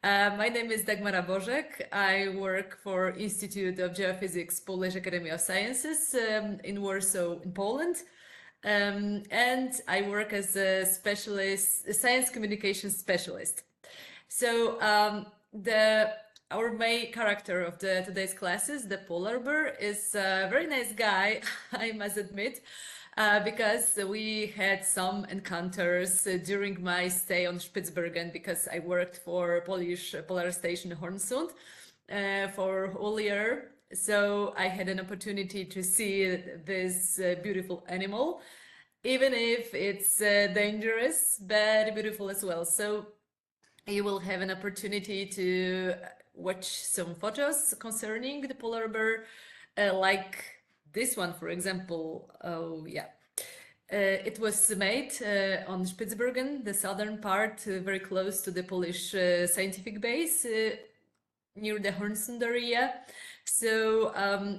My name is Dagmara Bożek. I work for Institute of Geophysics, Polish Academy of Sciences in Warsaw, in Poland. And I work as a specialist, a science communication specialist. So our main character of today's classes, the polar bear, is a very nice guy, I must admit. Because we had some encounters during my stay on Spitsbergen, because I worked for Polish polar station Hornsund for a whole year. So I had an opportunity to see this beautiful animal, even if it's dangerous, but beautiful as well. So you will have an opportunity to watch some photos concerning the polar bear, like this one, for example. Oh, yeah. It was made on Spitsbergen, the southern part, very close to the Polish scientific base, near the Hornsund area. So,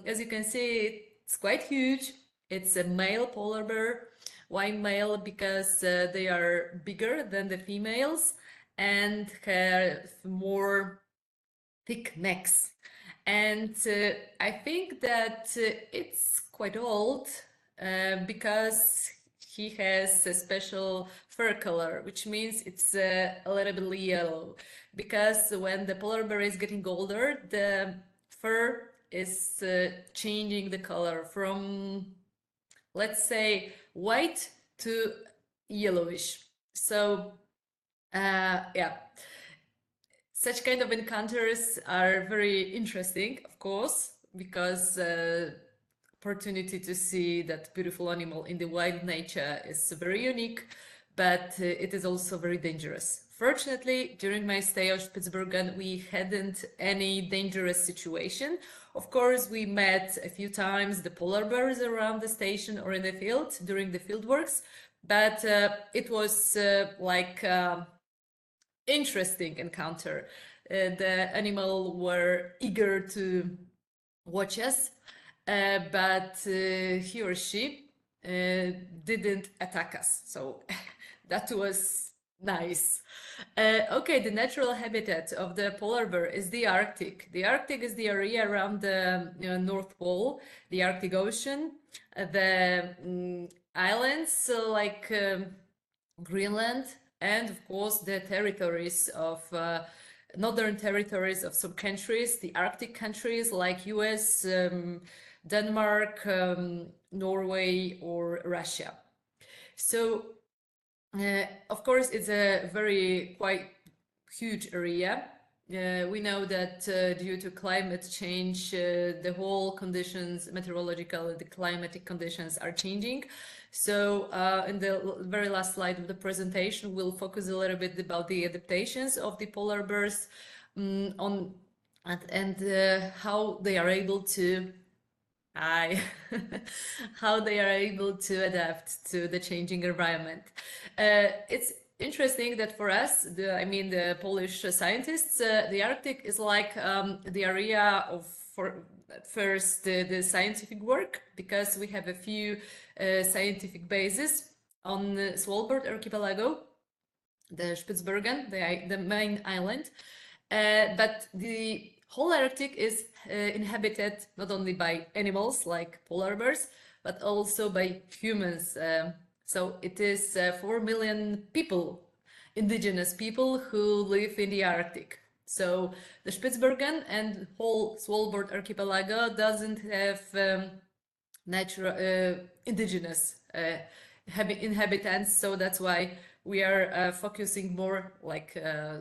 as you can see, it's quite huge. It's a male polar bear. Why male? Because they are bigger than the females and have more thick necks. And I think that it's quite old because he has a special fur color, which means it's a little bit yellow. Because when the polar bear is getting older, the fur is changing the color from, let's say, white to yellowish. So, yeah. Such kind of encounters are very interesting, of course, because opportunity to see that beautiful animal in the wild nature is very unique, but it is also very dangerous. Fortunately, during my stay at Spitsbergen, we hadn't any dangerous situation. Of course, we met a few times the polar bears around the station or in the field during the field works, but it was like interesting encounter. The animal were eager to watch us, but he or she didn't attack us. So that was nice. Okay, the natural habitat of the polar bear is the Arctic. The Arctic is the area around the North Pole, the Arctic Ocean, the islands like Greenland, and of course the territories of northern territories of some countries, the Arctic countries like US, Denmark, Norway, or Russia. So of course it's a very quite huge area. We know that due to climate change, the whole conditions, meteorological and the climatic conditions are changing. So in the very last slide of the presentation, we'll focus a little bit about the adaptations of the polar bears and how they are able to how they are able to adapt to the changing environment. It's interesting that for us, the Polish scientists, the Arctic is like the area of first the scientific work, because we have a few scientific bases on the Svalbard archipelago, the Spitsbergen, the main island, but the whole Arctic is inhabited not only by animals like polar bears, but also by humans. So it is 4 million people, indigenous people, who live in the Arctic. So the Spitsbergen and whole Svalbard archipelago doesn't have natural indigenous inhabitants, so that's why we are focusing more, like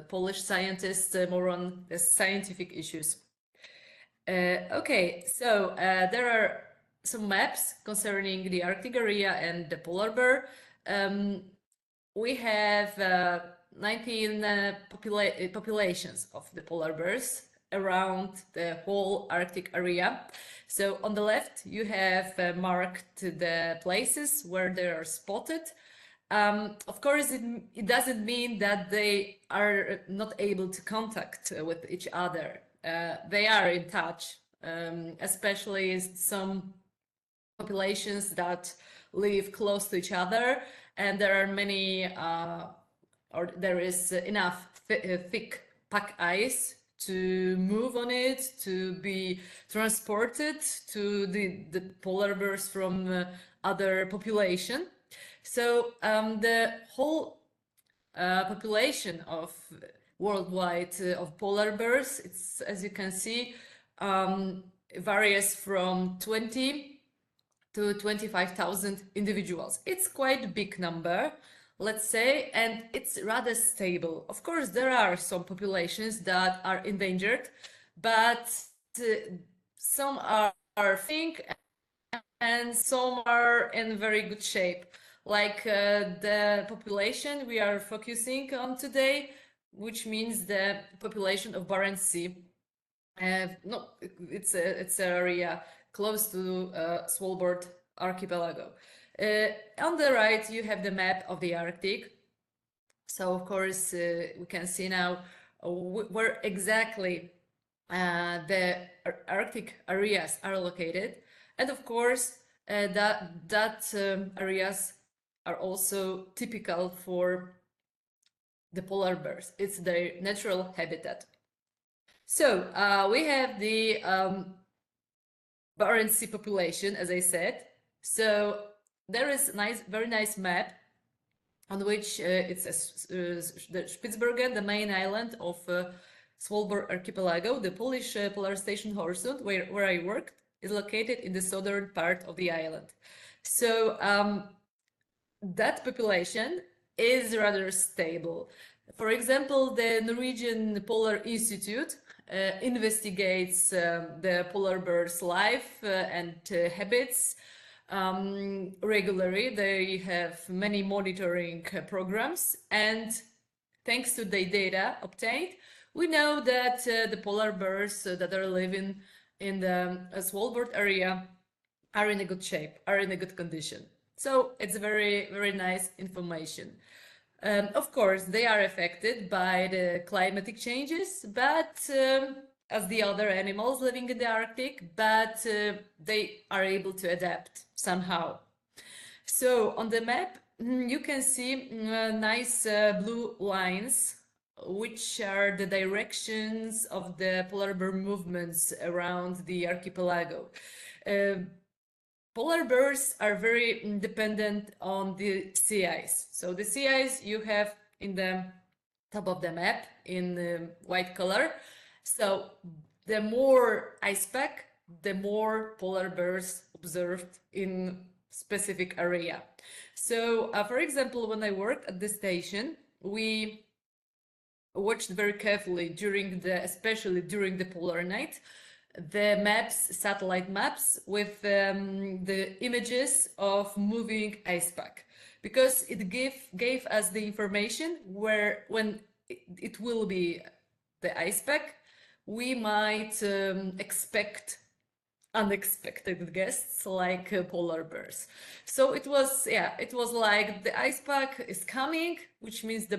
Polish scientists, more on the scientific issues. Okay, so there are some maps concerning the Arctic area and the polar bear. We have 19 populations of the polar bears around the whole Arctic area. So on the left, you have marked the places where they are spotted. Of course, it doesn't mean that they are not able to contact with each other. They are in touch, especially some populations that live close to each other, and there are many, or there is enough thick pack ice, to move on it, to be transported to the polar bears from other population. So the whole population of worldwide of polar bears, it's, as you can see, varies from 20 to 25,000 individuals. It's quite a big number, let's say, and it's rather stable. Of course, there are some populations that are endangered, but some are thinning and some are in very good shape. Like the population we are focusing on today, which means the population of Barents Sea. No, it's an area close to Svalbard archipelago. On the right, you have the map of the Arctic. So of course, we can see now where exactly the Arctic areas are located, and of course, that areas are also typical for the polar bears. It's their natural habitat. So we have the Barents Sea population, as I said. So there is a very nice map on which it's the Spitsbergen, the main island of Svalbard archipelago. The Polish polar station Horsund, where I worked, is located in the southern part of the island. So that population is rather stable. For example, the Norwegian Polar Institute investigates the polar bear's life and habits regularly. They have many monitoring programs, and thanks to the data obtained, we know that the polar bears that are living in the Svalbard area are in a good shape, are in a good condition. So it's very, very nice information. Of course, they are affected by the climatic changes, but as the other animals living in the Arctic, but they are able to adapt somehow. So on the map, you can see nice blue lines, which are the directions of the polar bear movements around the archipelago. Polar bears are very dependent on the sea ice. So the sea ice you have in the top of the map in white color. So the more ice pack, the more polar bears observed in specific area. So for example, when I worked at the station, we watched very carefully especially during the polar night, the maps, satellite maps with the images of moving ice pack, because it gave us the information when it will be the ice pack, we might expect unexpected guests like polar bears. So it was like the ice pack is coming, which means the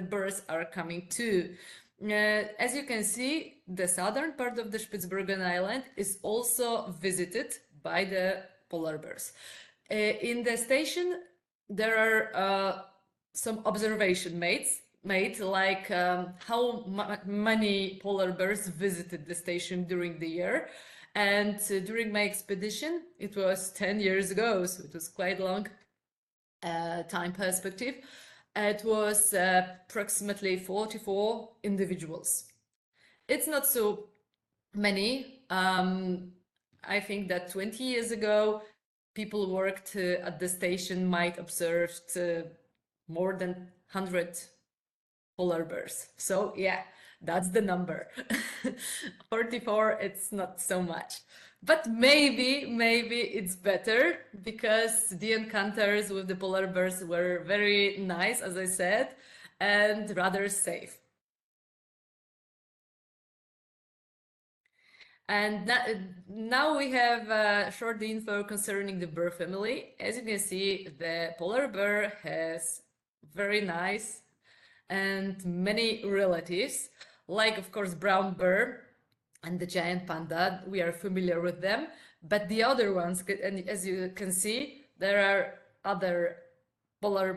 birds are coming too. As you can see, the southern part of the Spitsbergen Island is also visited by the polar bears. In the station, there are some observation made like how many polar bears visited the station during the year. And during my expedition, it was 10 years ago, so it was quite long time perspective. It was approximately 44 individuals. It's not so many. I think that 20 years ago, people worked at the station might observed more than 100 polar bears. So yeah, that's the number. 44, it's not so much. But maybe it's better, because the encounters with the polar bears were very nice, as I said, and rather safe. And now we have short info concerning the bear family. As you can see, the polar bear has very nice and many relatives, like of course brown bear and the giant panda. We are familiar with them, but the other ones, and as you can see, there are other polar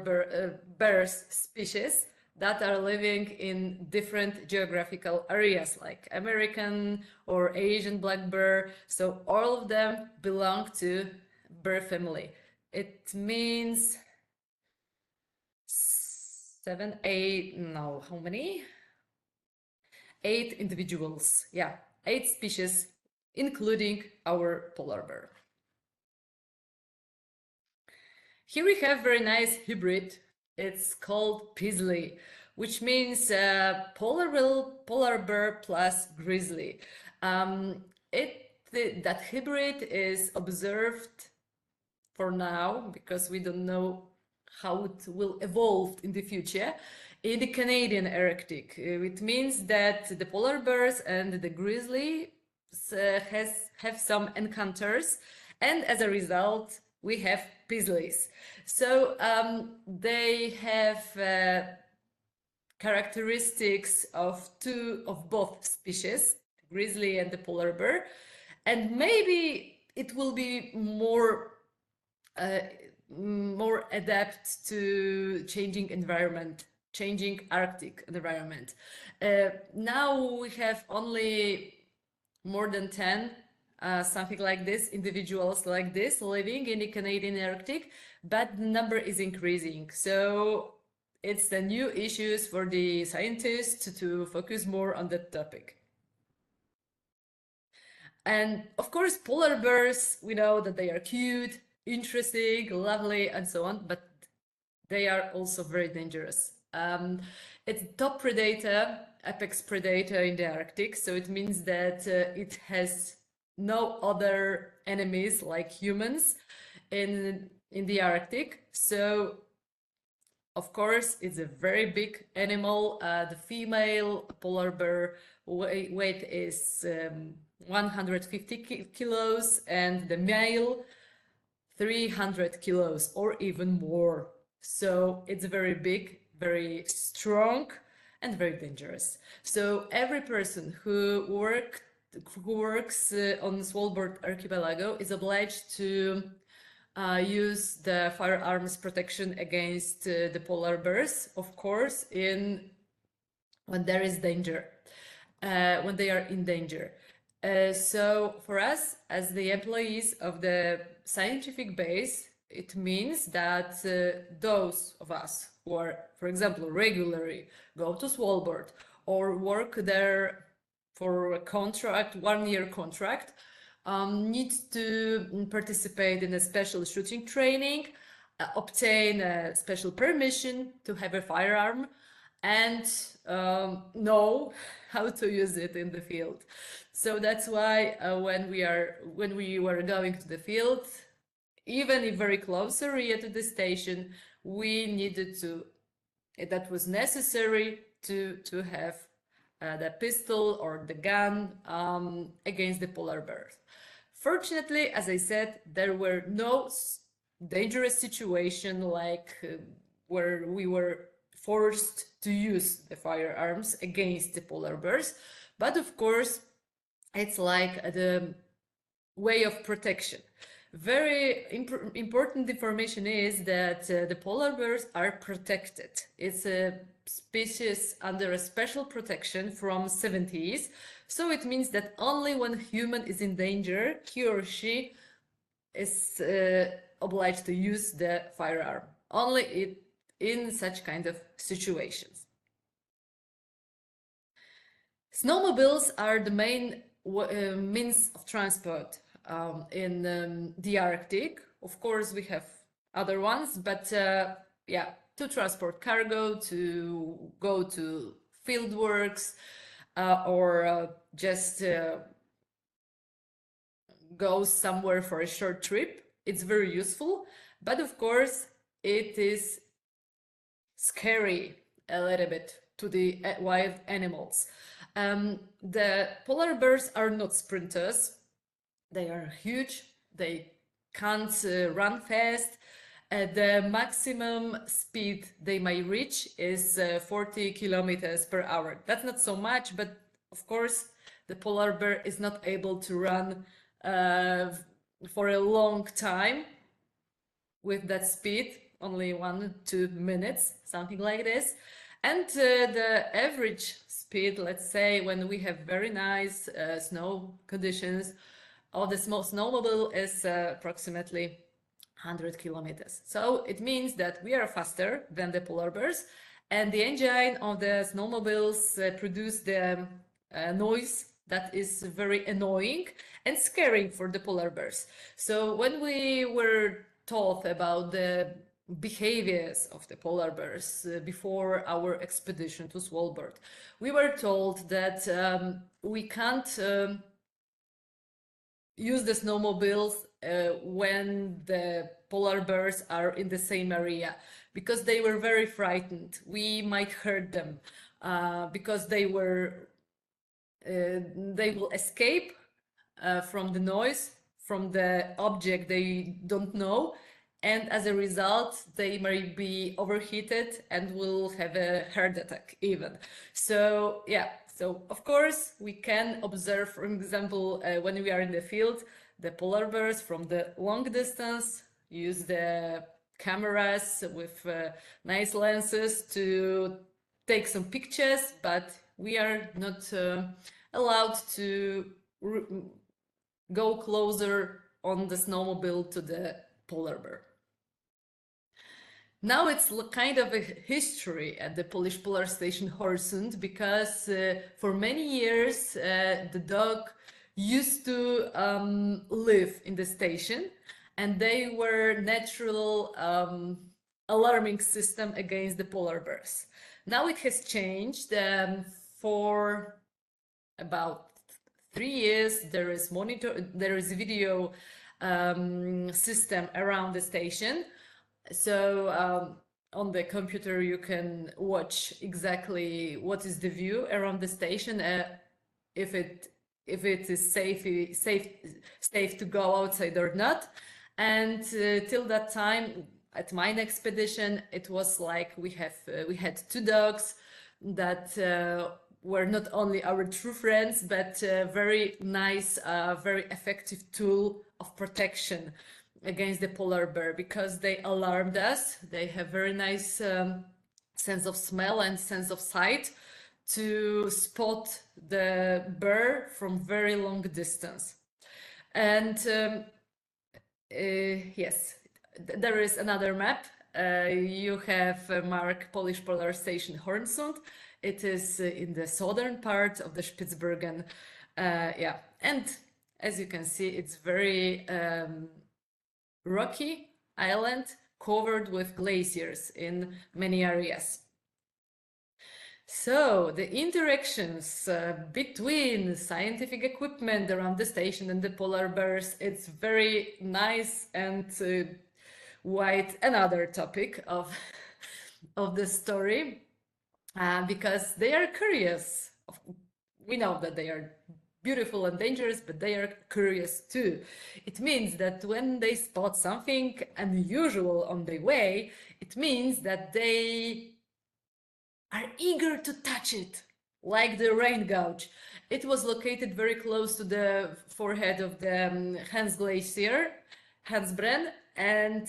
bears species that are living in different geographical areas like American or Asian black bear. So all of them belong to bear family. It means 7, 8, no, how many? 8 individuals. Yeah, 8 species, including our polar bear. Here we have very nice hybrid. It's called Pizzly, which means polar bear plus grizzly. That hybrid is observed for now because we don't know how it will evolve in the future in the Canadian Arctic. It means that the polar bears and the grizzly have some encounters, and as a result, we have Pizzlies. So they have characteristics of both species, grizzly and the polar bear, and maybe it will be more adapt to changing environment, changing Arctic environment. Now we have only more than 10 something like this, individuals like this living in the Canadian Arctic, but the number is increasing. So it's the new issues for the scientists to focus more on that topic. And of course, polar bears, we know that they are cute, interesting, lovely, and so on, but they are also very dangerous. It's top predator, apex predator in the Arctic, so it means that it has no other enemies like humans in the Arctic. So of course, it's a very big animal. The female polar bear weight is 150 kilos, and the male 300 kilos or even more. So it's very big, very strong, and very dangerous. So every person who works on Svalbard archipelago is obliged to use the firearms protection against the polar bears, of course, when there is danger, when they are in danger. So for us, as the employees of the scientific base, it means that those of us who are, for example, regularly go to Svalbard or work there for a contract, 1-year contract, need to participate in a special shooting training, obtain a special permission to have a firearm, and know how to use it in the field. So that's why when we were going to the field, even if very close area to the station, we needed to, that was necessary to have the pistol or the gun against the polar bears. Fortunately, as I said, there were no dangerous situation like where we were forced to use the firearms against the polar bears. But of course, it's like the way of protection. Very important information is that the polar bears are protected. It's a species under a special protection from 70s. So it means that only when human is in danger, he or she is obliged to use the firearm. Only in such kind of situations. Snowmobiles are the main means of transport in the Arctic. Of course, we have other ones, but yeah, to transport cargo, to go to field works, or just go somewhere for a short trip. It's very useful, but of course, it is scary a little bit to the wild animals. The polar bears are not sprinters. They are huge. They can't run fast. The maximum speed they may reach is 40 kilometers per hour. That's not so much, but of course, the polar bear is not able to run for a long time with that speed, only 1-2 minutes, something like this. And the average speed, let's say, when we have very nice snow conditions of the small snowmobile is approximately 100 kilometers. So it means that we are faster than the polar bears, and the engine of the snowmobiles produce the noise that is very annoying and scary for the polar bears. So when we were taught about the behaviors of the polar bears before our expedition to Svalbard, we were told that we can't use the snowmobiles when the polar bears are in the same area, because they were very frightened. We might hurt them because they will escape from the noise, from the object they don't know, and as a result they may be overheated and will have a heart attack even. So yeah, so of course we can observe, for example, when we are in the field, the polar bears from the long distance, use the cameras with nice lenses to take some pictures, but we are not allowed to go closer on the snowmobile to the polar bear. Now it's kind of a history at the Polish Polar Station Horsund, because for many years the dog used to live in the station, and they were natural alarming system against the polar bears. Now it has changed. For about 3 years there is video system around the station. So on the computer you can watch exactly what is the view around the station, if it is safe to go outside or not. And till that time, at mine expedition, it was like we had 2 dogs that were not only our true friends, but very nice, very effective tool of protection against the polar bear, because they alarmed us. They have very nice sense of smell and sense of sight to spot the bear from very long distance. And yes, there is another map. You have marked Polish Polar Station Hornsund. It is in the southern part of the Spitsbergen. Yeah, and as you can see, it's very rocky island covered with glaciers in many areas. So the interactions between scientific equipment around the station and the polar bears, it's very nice and quite another topic of the story, because they are curious. We know that they are beautiful and dangerous, but they are curious too. It means that when they spot something unusual on their way, it means that they are eager to touch it, like the rain gouge. It was located very close to the forehead of the Hans Glacier, Hansbren, and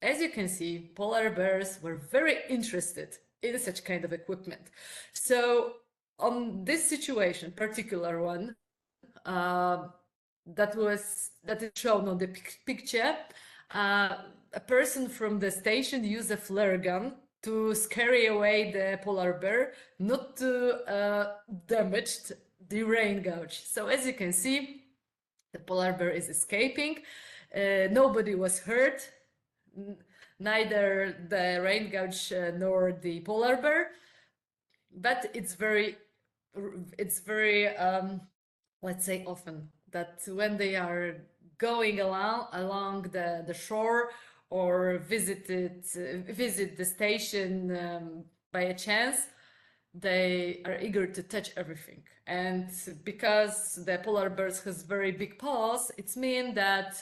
as you can see, polar bears were very interested in such kind of equipment. So on this situation, particular one, that is shown on the picture, a person from the station used a flare gun to scare away the polar bear, not to damage the rain gouge. So as you can see, the polar bear is escaping. Nobody was hurt, neither the rain gouge nor the polar bear. But it's very let's say often that when they are going along the shore, or visit the station by a chance, they are eager to touch everything. And because the polar bears has very big paws, it means that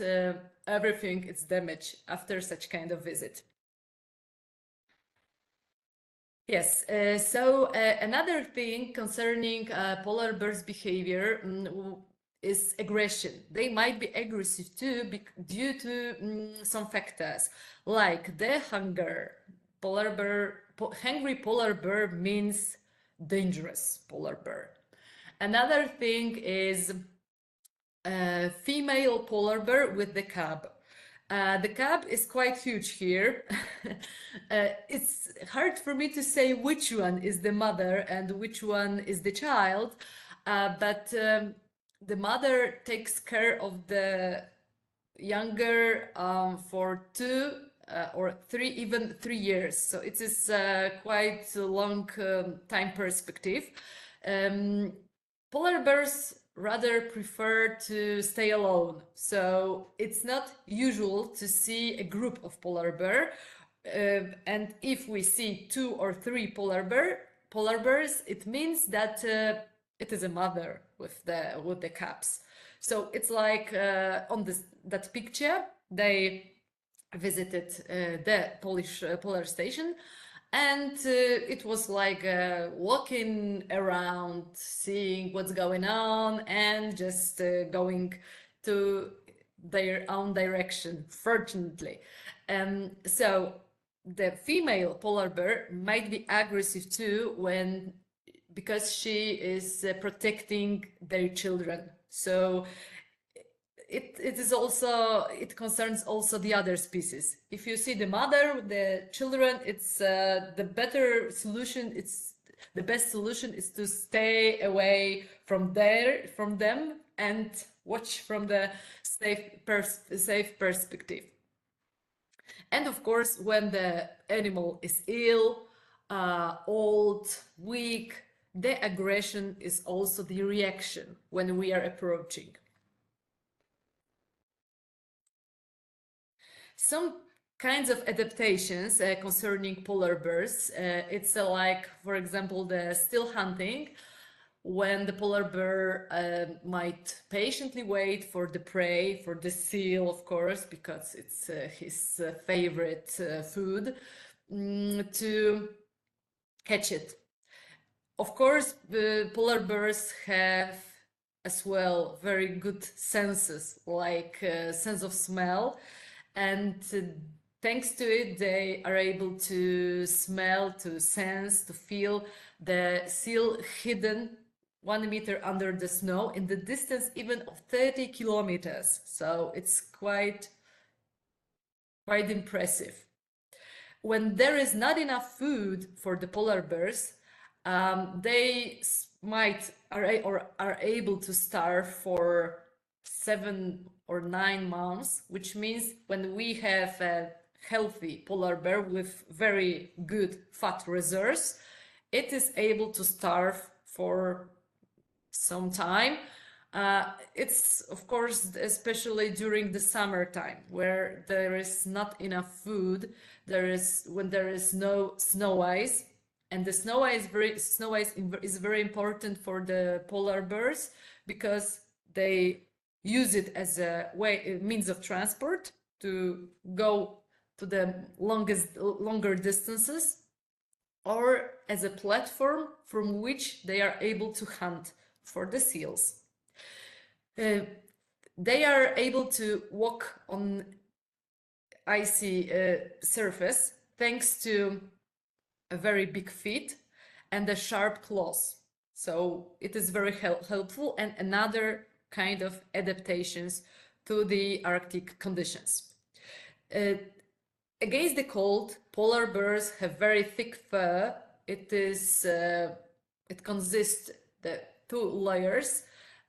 everything is damaged after such kind of visit. Yes, so another thing concerning polar bears' behavior is aggression. They might be aggressive too due to some factors, like the hunger. Polar bear hungry polar bear means dangerous polar bear. Another thing is female polar bear with the cub. The cub is quite huge here. It's hard for me to say which one is the mother and which one is the child, but the mother takes care of the younger for 2 or 3, even 3 years. So it is quite a long time perspective. Polar bears rather prefer to stay alone. So it's not usual to see a group of polar bear. And if we see 2 or 3 polar bears, it means that it is a mother with the cubs. So it's like on that picture, they visited the Polish polar station, and it was like walking around, seeing what's going on, and just going to their own direction, fortunately. So the female polar bear might be aggressive too because she is protecting their children. So it concerns also the other species. If you see the mother, the children, it's the best solution is to stay away from them and watch from the safe perspective. And of course, when the animal is ill, old, weak, the aggression is also the reaction when we are approaching. Some kinds of adaptations concerning polar bears. It's like, for example, the still hunting, when the polar bear might patiently wait for the prey, for the seal, of course, because it's his favorite food, to catch it. Of course, polar bears have as well very good senses, like sense of smell, and thanks to it, they are able to smell, to sense, to feel the seal hidden 1 meter under the snow in the distance even of 30 kilometers. So it's quite impressive. When there is not enough food for the polar bears, they are able to starve for 7 or 9 months, which means when we have a healthy polar bear with very good fat reserves, it is able to starve for some time. It's of course especially during the summertime where there is not enough food. When there is no snow ice, and the snow ice is very important for the polar bears because they use it as a means of transport to go to the longer distances, or as a platform from which they are able to hunt for the seals. They are able to walk on icy surface thanks to a very big feet and the sharp claws. So it is very helpful, and another kind of adaptations to the Arctic conditions. Against the cold, polar bears have very thick fur. It consists the 2 layers.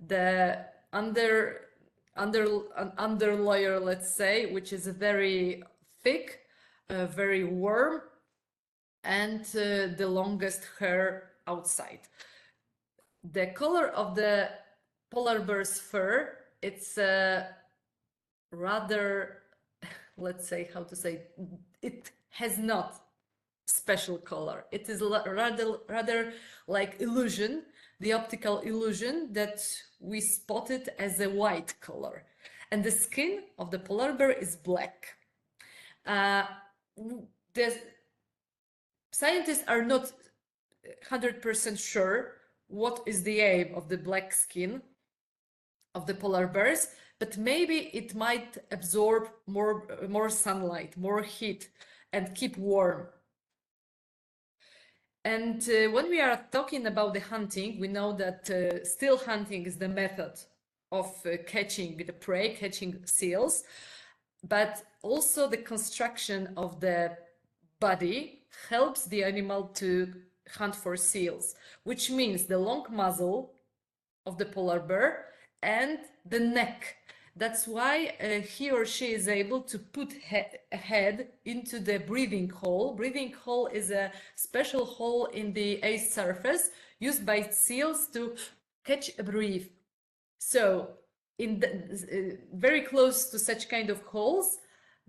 The under layer, let's say, which is very thick, very warm, and the longest hair outside. The color of the polar bear's fur, it's rather, let's say, how to say, it has not special color. It is rather like illusion, the optical illusion that we spotted as a white color. And the skin of the polar bear is black. The scientists are not 100% sure what is the aim of the black skin of the polar bears, but maybe it might absorb more sunlight, more heat, and keep warm. And when we are talking about the hunting, we know that still hunting is the method of catching the prey, catching seals, but also the construction of the body helps the animal to hunt for seals, which means the long muzzle of the polar bear and the neck. That's why he or she is able to put a head into the breathing hole. Breathing hole is a special hole in the ice surface used by seals to catch a breath. So, in very close to such kind of holes,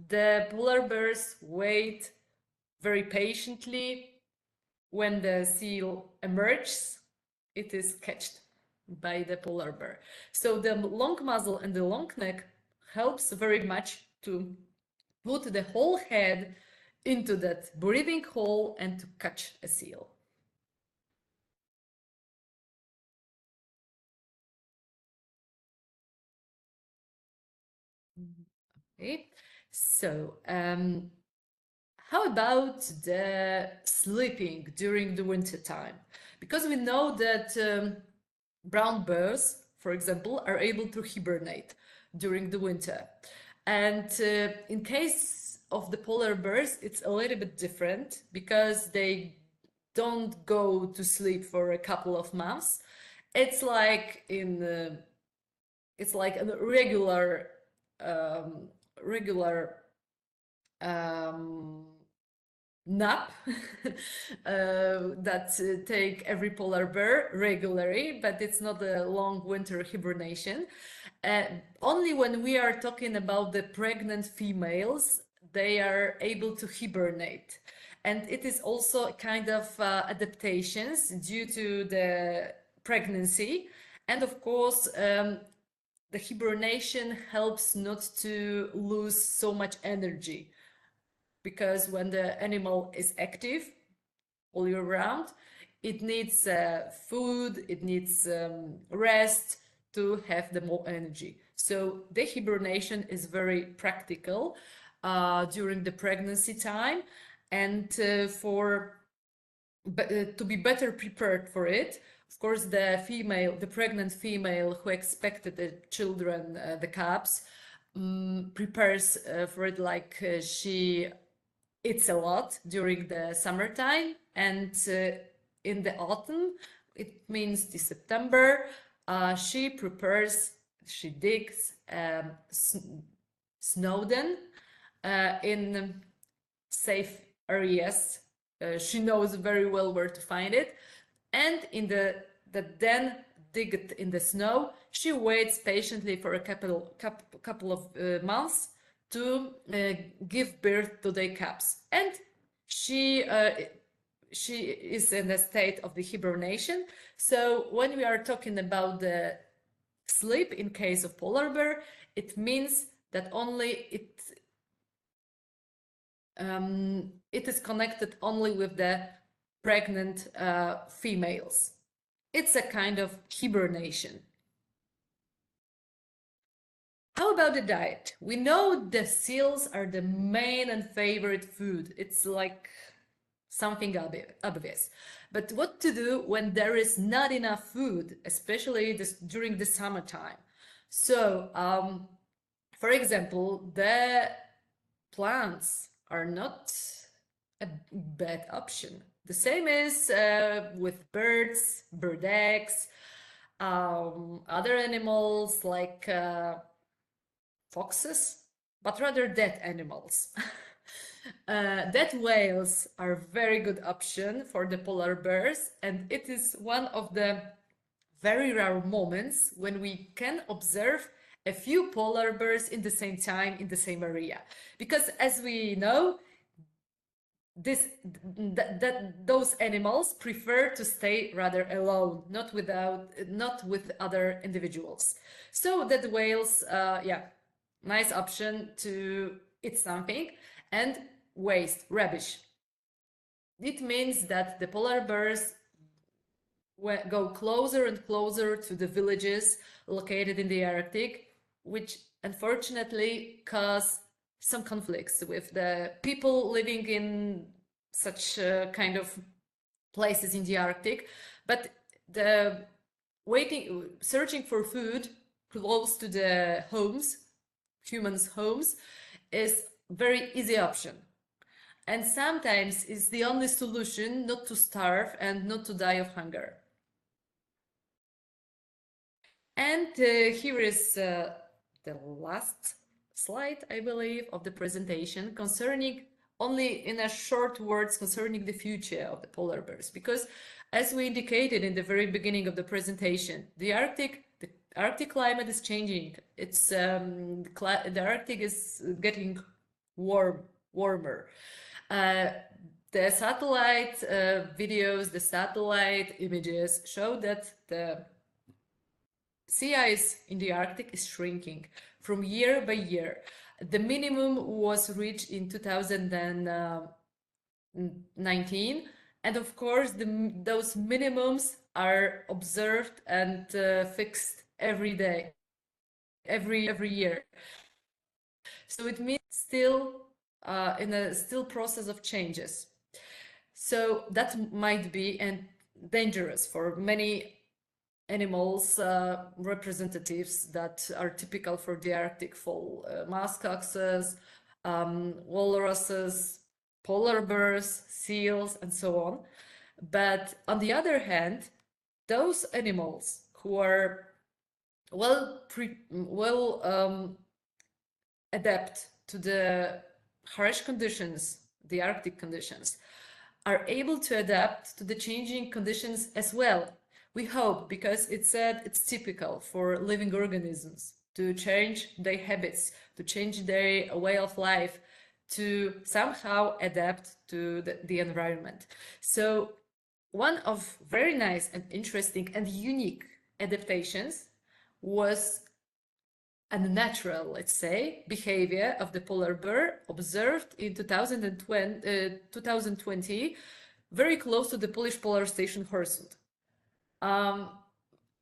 the polar bears wait very patiently. When the seal emerges, it is catched by the polar bear. So the long muzzle and the long neck helps very much to put the whole head into that breathing hole and to catch a seal. Okay, so how about the sleeping during the winter time? Because we know that brown bears, for example, are able to hibernate during the winter. And in case of the polar bears, it's a little bit different because they don't go to sleep for a couple of months. It's like it's like a regular um, nap that take every polar bear regularly, but it's not a long winter hibernation. Uh, Only when we are talking about the pregnant females, they are able to hibernate. And it is also a kind of adaptations due to the pregnancy. And of course, the hibernation helps not to lose so much energy because when the animal is active all year round, it needs food, it needs rest to have the more energy. So the hibernation is very practical during the pregnancy time, and to be better prepared for it. Of course, the pregnant female who expected the children, the cubs, prepares for it like she eats a lot during the summertime, and in the autumn, it means the September, she digs snowden in safe areas. She knows very well where to find it, and in the then dig it in the snow. She waits patiently for a couple of months to give birth to their cubs, and she uh, she is in a state of the hibernation. So when we are talking about the sleep in case of polar bear, it means that only it is connected only with the pregnant females. It's a kind of hibernation. How about the diet? We know the seals are the main and favorite food. It's like something obvious. But what to do when there is not enough food, especially during the summertime? So, for example, the plants are not a bad option. The same is with birds, bird eggs, other animals like foxes, but rather dead animals. Dead whales are very good option for the polar bears, and it is one of the very rare moments when we can observe a few polar bears in the same time in the same area. Because as we know, those animals prefer to stay rather alone, not with other individuals. So that whales, yeah, nice option to eat something and waste rubbish. It means that the polar bears go closer and closer to the villages located in the Arctic, which unfortunately cause some conflicts with the people living in such kind of places in the Arctic, but searching for food close to the humans' homes, is very easy option. And sometimes it's the only solution not to starve and not to die of hunger. And here is the last slide, I believe, of the presentation concerning, only in a short words, concerning the future of the polar bears. Because as we indicated in the very beginning of the presentation, the Arctic climate is changing. It's the Arctic is getting warmer. The satellite videos, the satellite images show that the sea ice in the Arctic is shrinking from year by year. The minimum was reached in 2019, and of course those minimums are observed and fixed every day, every year. So it means still in a still process of changes. So that might be dangerous for many animals, representatives that are typical for the Arctic fall, muskoxes, walruses, polar bears, seals, and so on. But on the other hand, those animals who are well adapt to the harsh conditions, the Arctic conditions, are able to adapt to the changing conditions as well. We hope, because it's typical for living organisms to change their habits, to change their way of life, to somehow adapt to the environment. So one of very nice and interesting and unique adaptations was unnatural, let's say, behavior of the polar bear observed in 2020, very close to the Polish polar station Horsund.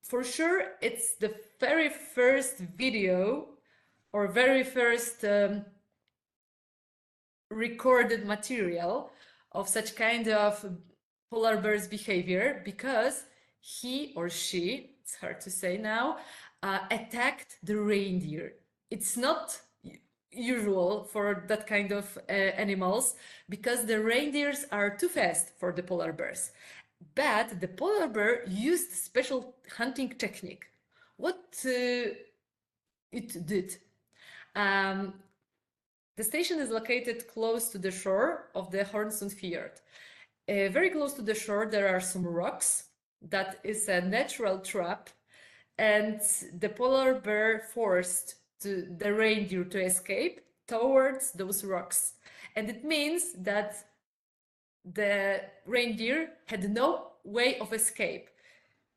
For sure, it's the very first video or very first recorded material of such kind of polar bear's behavior, because he or she, it's hard to say now, attacked the reindeer. It's not usual for that kind of animals, because the reindeers are too fast for the polar bears. But the polar bear used special hunting technique. What it did? The station is located close to the shore of the Hornsund Fjord. Very close to the shore, there are some rocks. That is a natural trap, and the polar bear forced the reindeer to escape towards those rocks. And it means that the reindeer had no way of escape.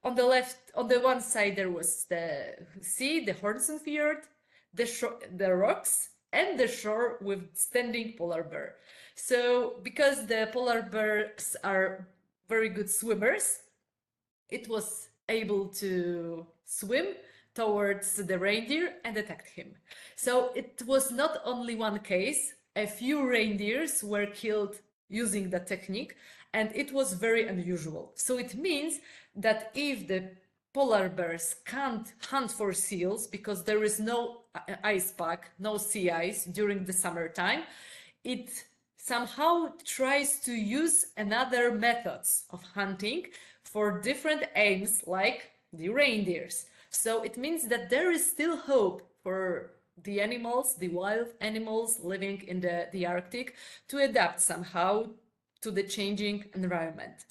On the left, on the one side, there was the sea, the Hornsund Fjord, the rocks, and the shore with standing polar bear. So, because the polar bears are very good swimmers, it was able to swim towards the reindeer and attacked him. So it was not only one case, a few reindeers were killed using that technique, and it was very unusual. So it means that if the polar bears can't hunt for seals because there is no ice pack, no sea ice during the summertime, it somehow tries to use another methods of hunting for different aims, like the reindeers. So it means that there is still hope for the animals, the wild animals living in the Arctic, to adapt somehow to the changing environment.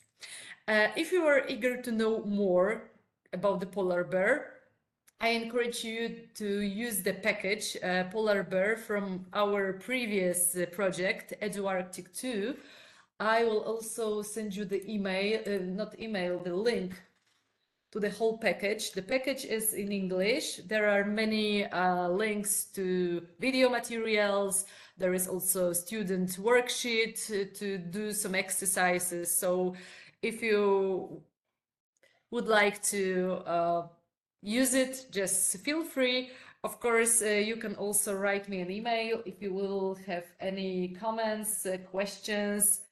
If you are eager to know more about the polar bear, I encourage you to use the package Polar Bear from our previous project, EduArctic 2. I will also send you the the link to the whole package. The package is in English. There are many links to video materials. There is also a student worksheet to do some exercises. So if you would like to use it, just feel free. Of course, you can also write me an email if you will have any comments, questions.